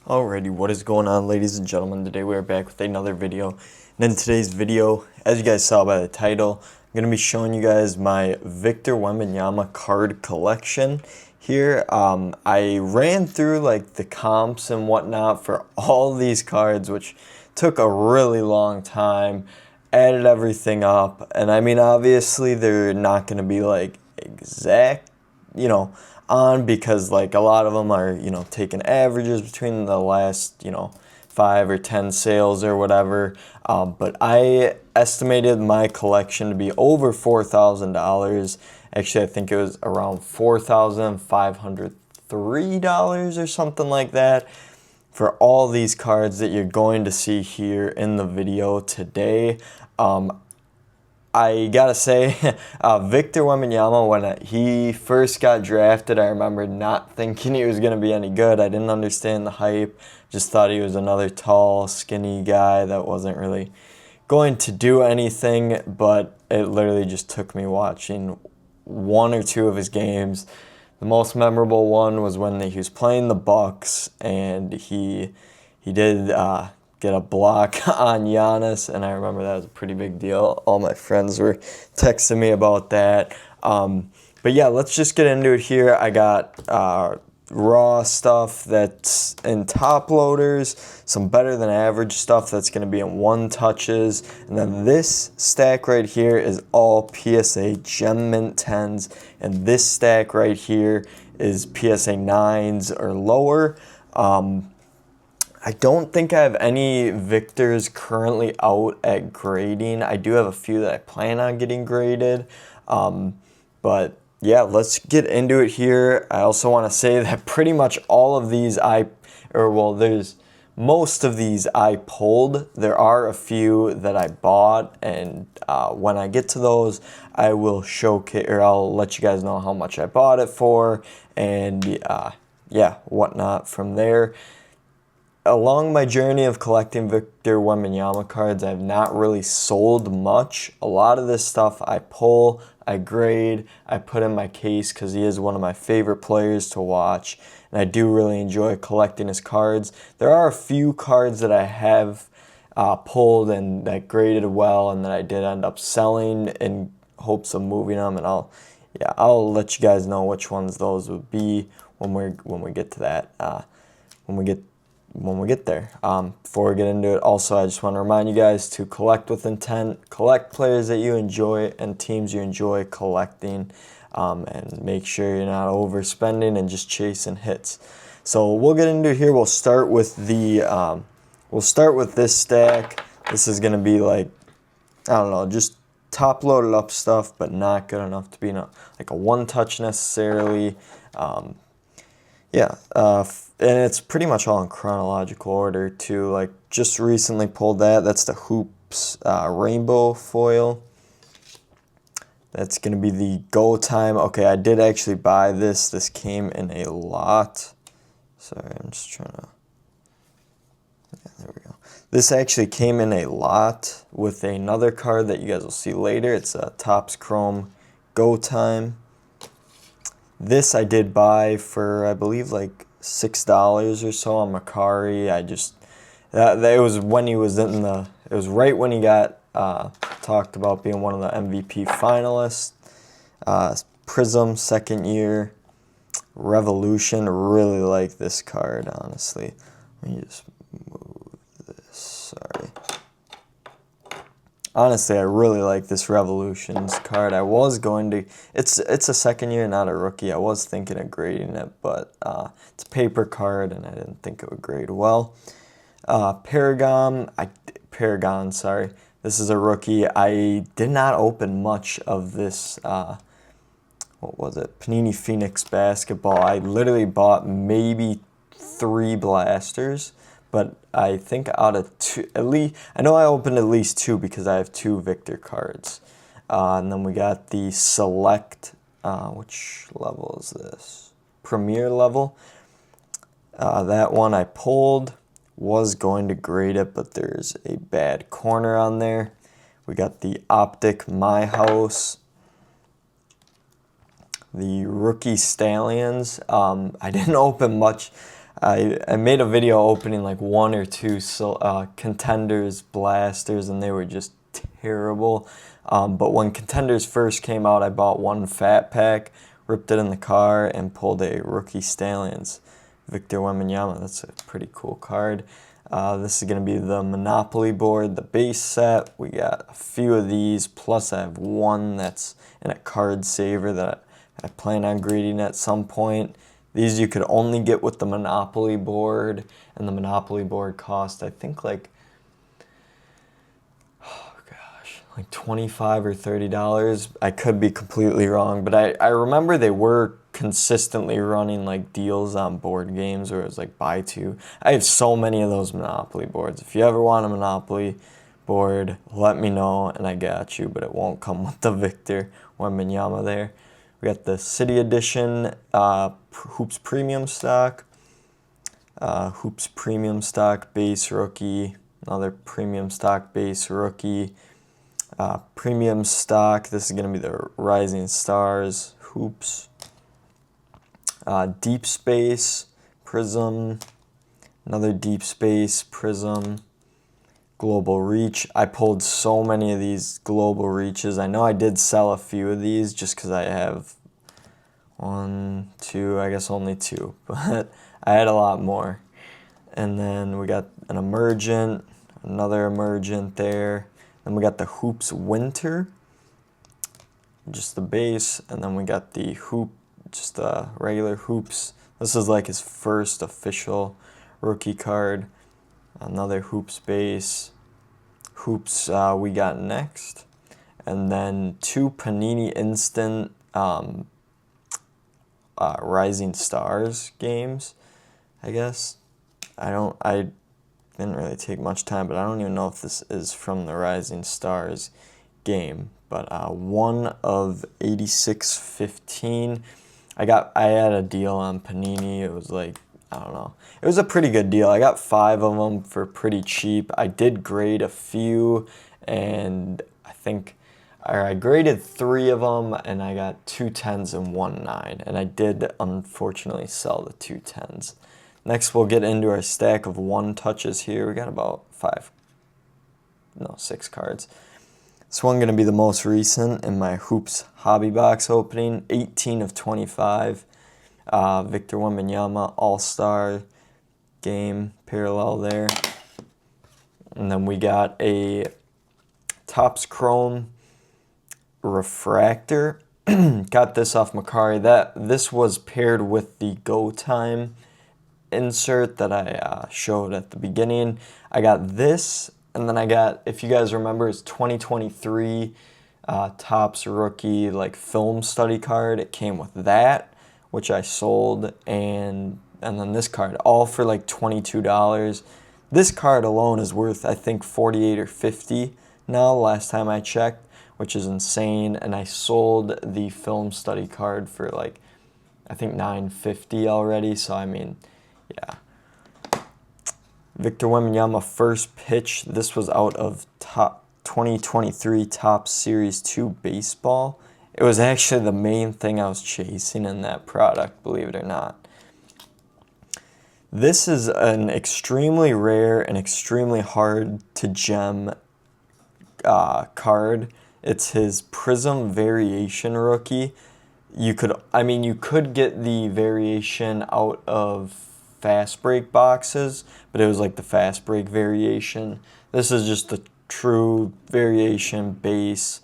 Alrighty, what is going on, ladies and gentlemen? Today we are back with another video. And in today's video, as you guys saw by the title, I'm going to be showing you guys my Victor Wembanyama card collection here. I ran through like the comps and whatnot for all these cards, which took a really long time, added everything up, and I mean, obviously they're not going to be like exact, on, because like a lot of them are, taking averages between the last, 5 or 10 sales or whatever. But I estimated my collection to be over $4,000. Actually, I think it was around $4,503 or something like that for all these cards that you're going to see here in the video today. I gotta say, Victor Wembanyama, when he first got drafted, I remember not thinking he was gonna be any good. I didn't understand the hype. Just thought he was another tall, skinny guy that wasn't really going to do anything. But it literally just took me watching one or two of his games. The most memorable one was when he was playing the Bucks, and he did get a block on Giannis, and I remember that was a pretty big deal. All my friends were texting me about that. But yeah, let's just get into it here. I got raw stuff that's in top loaders, some better than average stuff that's going to be in one touches, and then this stack right here is all PSA Gem Mint 10s, and this stack right here is PSA 9s or lower. I don't think I have any Victors currently out at grading. I do have a few that I plan on getting graded. But yeah, let's get into it here. I also want to say that pretty much all of these there's most of these I pulled. There are a few that I bought, and when I get to those, I will showcase, or I'll let you guys know how much I bought it for, and yeah, whatnot from there. Along my journey of collecting Victor Wembanyama cards, I have not really sold much. A lot of this stuff I pull, I grade, I put in my case because he is one of my favorite players to watch, and I do really enjoy collecting his cards. There are a few cards that I have pulled and that graded well, and that I did end up selling in hopes of moving them, and I'll let you guys know which ones those would be when we get to that. When we get there. Before we get into it, also I just want to remind you guys to collect with intent, collect players that you enjoy and teams you enjoy collecting, and make sure you're not overspending and just chasing hits. So we'll get into it here. We'll start with this stack. This is gonna be like, I don't know, just top loaded up stuff, but not good enough to be like a one touch necessarily. And it's pretty much all in chronological order too. Like, just recently pulled that. That's the Hoops rainbow foil. That's going to be the Go Time. Okay, I did actually buy this. This came in a lot. Sorry, I'm just trying to... Yeah, there we go. This actually came in a lot with another card that you guys will see later. It's a Topps Chrome Go Time. This I did buy for, I believe, like $6 or so on Macari. It was when he was it was right when he got talked about being one of the MVP finalists. Prism, second year. Revolution, really like this card, honestly. Let me just move this, sorry. Honestly, I really like this Revolutions card. I was going to... It's a second year, not a rookie. I was thinking of grading it, but it's a paper card, and I didn't think it would grade well. Paragon, sorry. This is a rookie. I did not open much of this, what was it? Panini Phoenix Basketball. I literally bought maybe 3 blasters. But I think out of 2, at least, I know I opened at least 2 because I have 2 Victor cards. And then we got the Select, which level is this? Premier level. That one I pulled, was going to grade it, but there's a bad corner on there. We got the Optic My House. The Rookie Stallions. I didn't open much. I made a video opening like one or two Contenders blasters, and they were just terrible. But when Contenders first came out, I bought one fat pack, ripped it in the car, and pulled a Rookie Stallions Victor Wembanyama. That's a pretty cool card. This is going to be the Monopoly board, the base set. We got a few of these, plus I have one that's in a card saver that I plan on grading at some point. These you could only get with the Monopoly board, and the Monopoly board cost, I think, like, oh gosh, like $25 or $30. I could be completely wrong, but I remember they were consistently running like deals on board games where it was like buy two. I have so many of those Monopoly boards. If you ever want a Monopoly board, let me know and I got you, but it won't come with the Victor Wembanyama there. We got the City Edition Hoops Premium Stock, Hoops Premium Stock Base Rookie, another Premium Stock Base Rookie, Premium Stock, this is going to be the Rising Stars Hoops, Deep Space Prism, another Deep Space Prism, Global Reach. I pulled so many of these Global Reaches. I know I did sell a few of these just because I have one, two, I guess only two, but I had a lot more. And then we got an Emergent, another Emergent there. Then we got the Hoops Winter, just the base, and then we got the Hoop, just the regular Hoops. This is like his first official rookie card. Another Hoops base. Hoops we got next. And then two Panini Instant Rising Stars games, I guess. I didn't really take much time, but I don't even know if this is from the Rising Stars game. But 1 of 86.15. I had a deal on Panini. It was like, I don't know. It was a pretty good deal. I got 5 of them for pretty cheap. I did grade a few, and I graded 3 of them, and I got 2 10s and 1 9. And I did, unfortunately, sell the 2 10s. Next, we'll get into our stack of 1 touches here. We got about 6 cards. This one going to be the most recent in my Hoops Hobby Box opening. 18 of 25. Victor Wembanyama All-Star game parallel there. And then we got a Topps Chrome Refractor. Got this off Macari. This was paired with the Go Time insert that I showed at the beginning. I got this, and then I got, if you guys remember, it's 2023 Topps Rookie like film study card. It came with that, which I sold, and then this card, all for like $22. This card alone is worth, I think, $48 or $50 now, last time I checked, which is insane. And I sold the film study card for like, I think $9.50 already. So I mean, yeah. Victor Wembanyama first pitch. This was out of 2023 Topps Series 2 baseball. It was actually the main thing I was chasing in that product, believe it or not. This is an extremely rare and extremely hard to gem card. It's his Prism Variation Rookie. You could get the variation out of fast break boxes, but it was like the fast break variation. This is just the true variation base.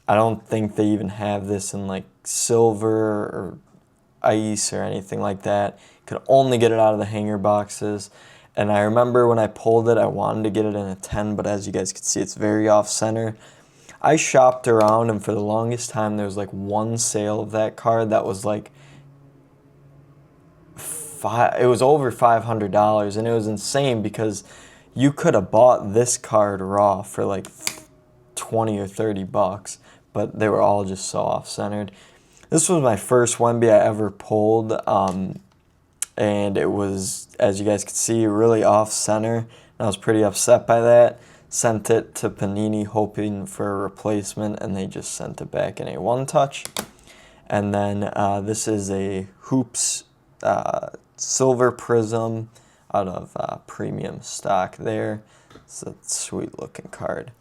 I don't think they even have this in like silver or ice or anything like that. You could only get it out of the hanger boxes. And I remember when I pulled it, I wanted to get it in a 10, but as you guys can see, it's very off center. I shopped around, and for the longest time, there was like one sale of that card that was like, it was over $500, and it was insane because you could have bought this card raw for like 20 or 30 bucks, but they were all just so off-centered. This was my first Wemby I ever pulled, and it was, as you guys can see, really off-center, and I was pretty upset by that. Sent it to Panini hoping for a replacement, and they just sent it back in a one-touch. And then this is a Hoops silver prism out of premium stock there. It's a sweet looking card.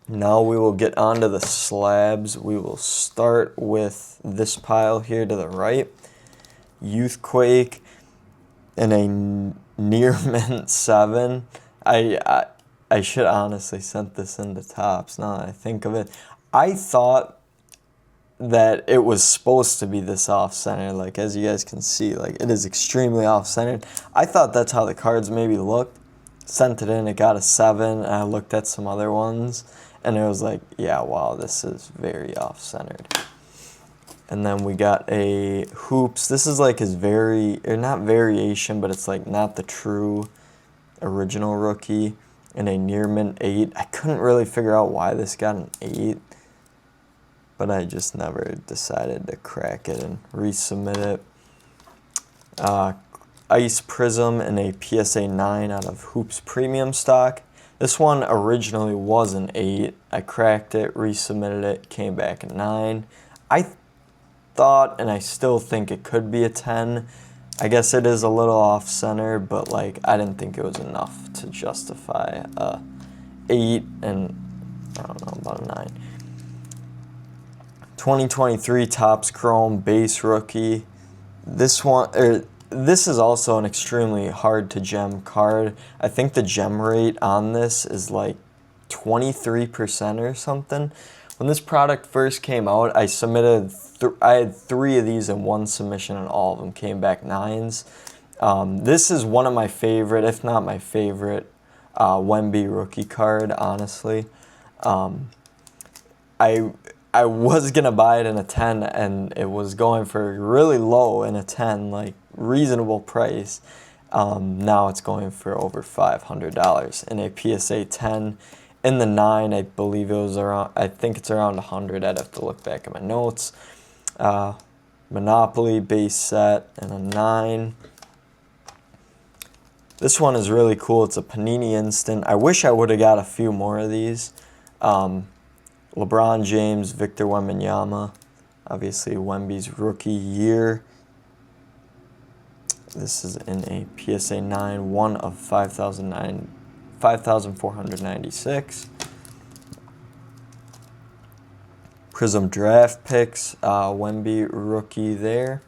Now we will get onto the slabs. We will start with this pile here to the right. Youthquake in a near mint 7. I should honestly sent this into Tops now that I think of it. I thought that it was supposed to be this off-center. Like, as you guys can see, like, it is extremely off-centered. I thought that's how the cards maybe looked. Sent it in, it got a 7, and I looked at some other ones, and it was like, yeah, wow, this is very off-centered. And then we got a Hoops. This is like his not variation, but it's like not the true original rookie. And a near mint 8. I couldn't really figure out why this got an 8, but I just never decided to crack it and resubmit it. Ice Prism in a PSA 9 out of Hoops Premium stock. This one originally was an 8. I cracked it, resubmitted it, came back at 9. I thought, and I still think it could be a 10. I guess it is a little off-center, but like I didn't think it was enough to justify a 8 and I don't know, about a 9. 2023 Topps Chrome Base Rookie. This is also an extremely hard to gem card. I think the gem rate on this is like 23% or something. When this product first came out, I submitted, I had 3 of these in one submission and all of them came back 9s. This is one of my favorite, if not my favorite, Wemby rookie card, honestly. I was going to buy it in a 10 and it was going for really low in a 10, like reasonable price. Now it's going for over $500 in a PSA 10. In the 9, I believe it was around, I think it's around 100. I'd have to look back at my notes. Monopoly base set and a 9. This one is really cool. It's a Panini Instant. I wish I would have got a few more of these. LeBron James, Victor Wembanyama. Obviously, Wemby's rookie year. This is in a PSA 9, 1 of 5,496. Prism Draft Picks, Wemby rookie there.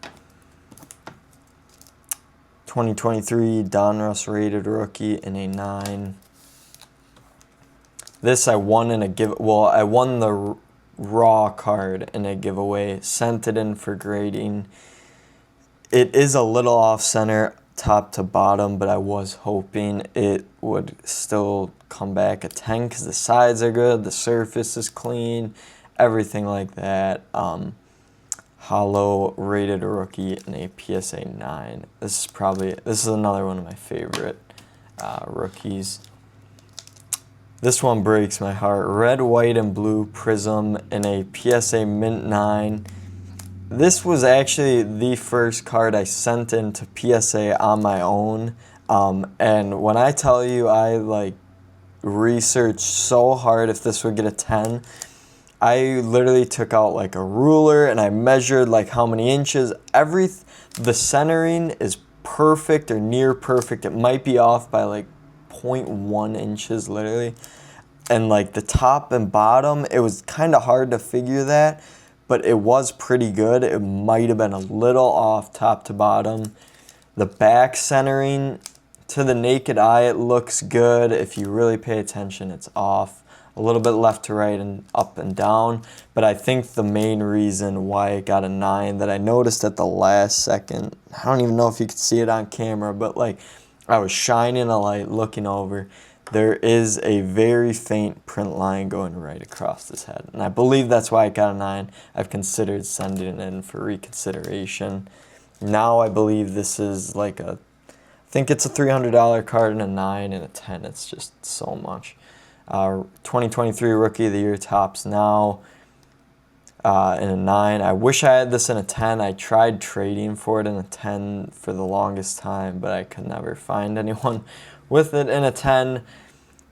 2023 Donruss rated rookie in a 9. This I won in a I won the raw card in a giveaway, sent it in for grading. It is a little off center top to bottom, but I was hoping it would still come back a 10 because the sides are good, the surface is clean, everything like that. Hollow rated rookie in a PSA 9. This is another one of my favorite rookies. This one breaks my heart. Red, white, and blue Prism in a PSA mint 9. This was actually the first card I sent into PSA on my own. And when I tell you I like researched so hard if this would get a 10, I literally took out like a ruler and I measured like how many inches. The centering is perfect or near perfect. It might be off by like 0.1 inches literally. And like the top and bottom, it was kind of hard to figure that, but it was pretty good. It might have been a little off top to bottom. The back centering, to the naked eye, it looks good. If you really pay attention, it's off. A little bit left to right and up and down. But I think the main reason why it got a 9 that I noticed at the last second, I don't even know if you could see it on camera, but like I was shining a light looking over. There is a very faint print line going right across his head. And I believe that's why it got a 9. I've considered sending it in for reconsideration. Now I believe this is like I think it's a $300 card and a 9 and a 10. It's just so much. 2023 Rookie of the Year Topps now in a 9. I wish I had this in a 10. I tried trading for it in a 10 for the longest time, but I could never find anyone with it in a 10.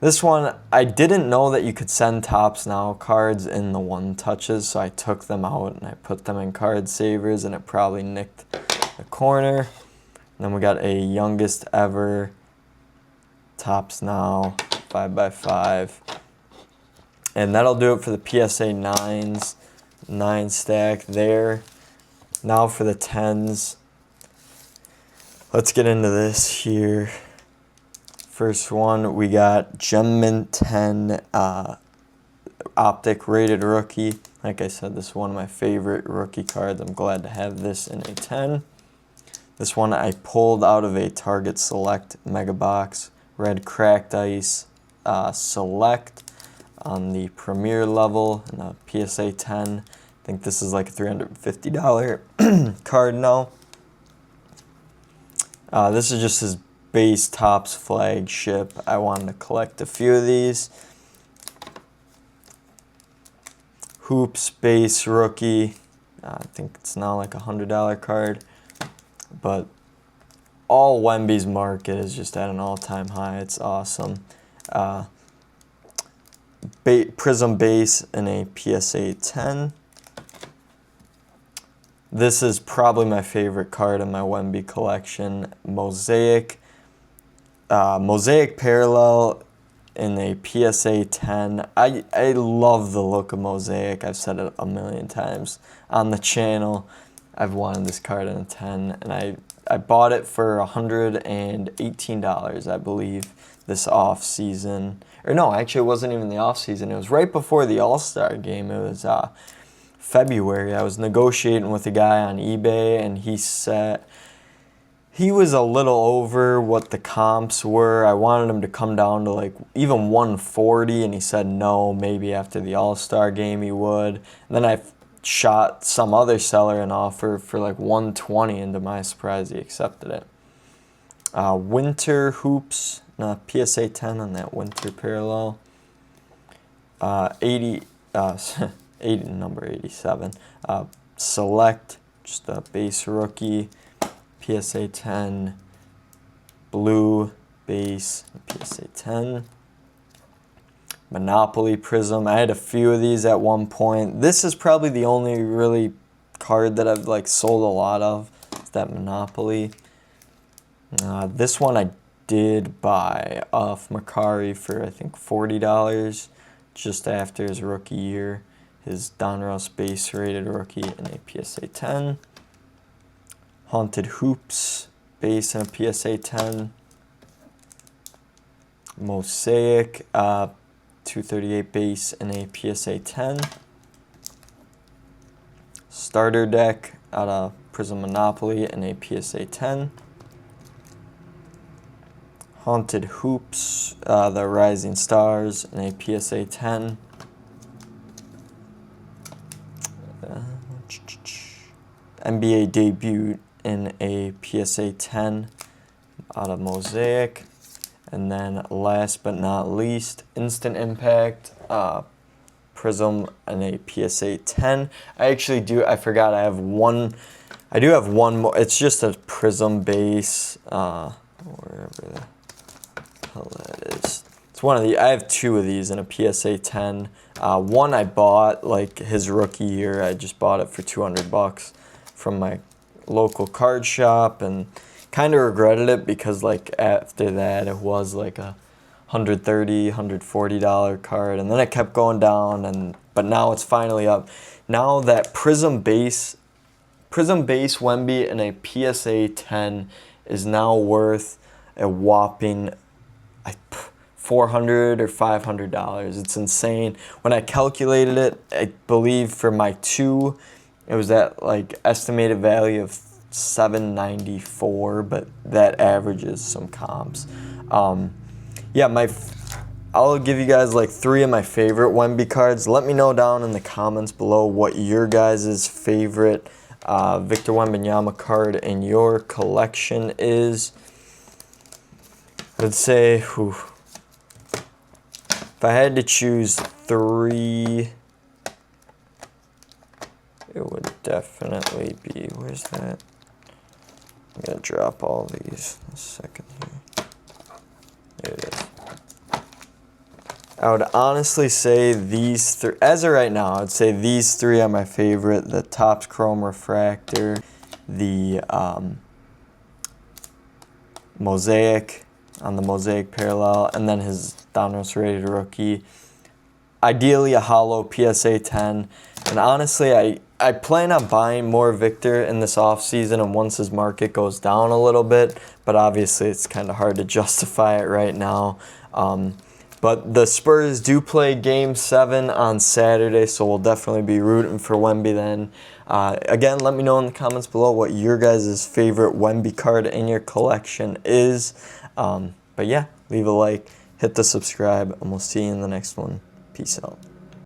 This one, I didn't know that you could send Topps Now cards in the 1 touches, so I took them out and I put them in card savers and it probably nicked the corner. then we got a youngest ever Topps Now 5x5. And that'll do it for the PSA 9s, 9 stack there. Now for the 10s. Let's get into this here. First one, we got Gem Mint 10 Optic Rated Rookie. Like I said, this is one of my favorite rookie cards. I'm glad to have this in a 10. This one I pulled out of a Target Select Mega Box. Red Cracked Ice Select on the Premier level in a PSA 10. I think this is like a $350 card now. This is just his base Topps flagship. I wanted to collect a few of these. Hoops base rookie. I think it's now like a $100 card. But all Wemby's market is just at an all-time high. It's awesome. Prism base in a PSA 10. This is probably my favorite card in my Wemby collection. Mosaic. Mosaic Parallel in a PSA 10. I love the look of Mosaic. I've said it a million times on the channel. I've wanted this card in a 10, and I bought it for $118, I believe, this off season. Or no, actually it wasn't even the off season. It was right before the All-Star game. It was February. I was negotiating with a guy on eBay, and he said he was a little over what the comps were. I wanted him to come down to like even 140, and he said no, maybe after the All-Star game he would. And then I shot some other seller an offer for like 120, and to my surprise he accepted it. Winter Hoops, PSA 10 on that Winter Parallel. 80, number 87. Select, just a base rookie. PSA 10. Blue base, PSA 10. Monopoly Prism. I had a few of these at one point. This is probably the only really card that I've like sold a lot of. It's that Monopoly. This one I did buy off Macari for I think $40 just after his rookie year. His Donruss base rated rookie in a PSA 10. Haunted Hoops base in a PSA 10. Mosaic 238 base in a PSA 10. Starter deck out of Prism Monopoly in a PSA 10. Haunted Hoops, the Rising Stars in a PSA 10. NBA Debut in a PSA 10 out of Mosaic. And then last but not least, Instant Impact Prism in a PSA 10. I forgot I do have one more. It's just a Prism base, wherever the hell that is. It's one of the, I have two of these in a PSA 10. One I bought like his rookie year. I just bought it for $200 from my local card shop, and kind of regretted it because like after that it was like a $130, $140 card, and then it kept going down, but now it's finally up. Now that Prism base Wemby in a PSA 10 is now worth a whopping $400 or $500. It's insane. When I calculated it, I believe for my two, it was at like estimated value of $794, but that averages some comps. Yeah, I'll give you guys like 3 of my favorite Wemby cards. Let me know down in the comments below what your guys' favorite Victor Wembanyama card in your collection is. Let's say, if I had to choose 3, it would definitely be, where's that? I'm going to drop all these in a second here. There it is. I would honestly say these 3, as of right now, I'd say these 3 are my favorite. The Topps Chrome Refractor, the Mosaic on the Mosaic parallel, and then his Donruss rated rookie. Ideally a hollow PSA 10. And honestly, I plan on buying more Victor in this offseason and once his market goes down a little bit, but obviously it's kind of hard to justify it right now. But the Spurs do play Game 7 on Saturday, so we'll definitely be rooting for Wemby then. Again, let me know in the comments below what your guys' favorite Wemby card in your collection is. But yeah, leave a like, hit the subscribe, and we'll see you in the next one. Peace out.